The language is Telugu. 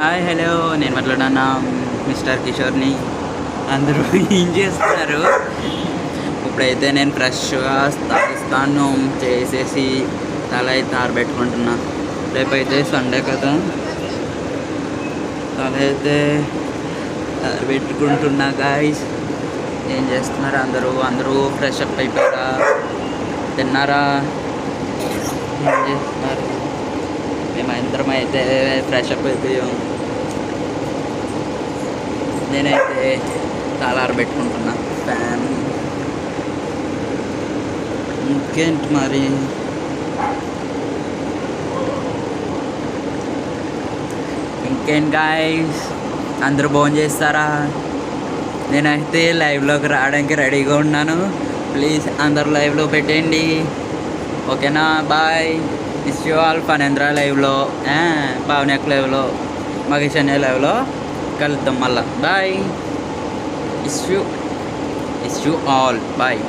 హాయ్ హలో, నేను మాట్లాడాను మిస్టర్ కిషోర్ని. అందరూ ఏం చేస్తున్నారు? ఇప్పుడైతే నేను ఫ్రెష్గా స్నానం చేసేసి తల అయితే ఆరబెట్టుకుంటున్నా. రేపైతే సండే కదా, తల అయితే ఆరబెట్టుకుంటున్నా. గాయ్స్, ఏం చేస్తున్నారు అందరూ ఫ్రెష్ అప్ అయిపోయారా? తిన్నారా? ఏం చేస్తున్నారు? మేమందరం అయితే ఫ్రెష్ అప్ అయిపోయాం. నేనైతే తాళారబెట్టుకుంటున్నా ఫ్యాన్. ఇంకేంటి మరి? ఇంకేంటి గాయ్స్, అందరూ భోజనం చేస్తారా? నేనైతే లైవ్లోకి రావడానికి రెడీగా ఉన్నాను. ప్లీజ్ అందరూ లైవ్లో పెట్టండి, ఓకేనా? Bye. Miss you all. Phanendra లైవ్లో, పావనక్ లైవ్లో, మగేష్ అనే లైవ్లో కలుద్దాం మళ్ళా. Bye. Miss you all. Bye.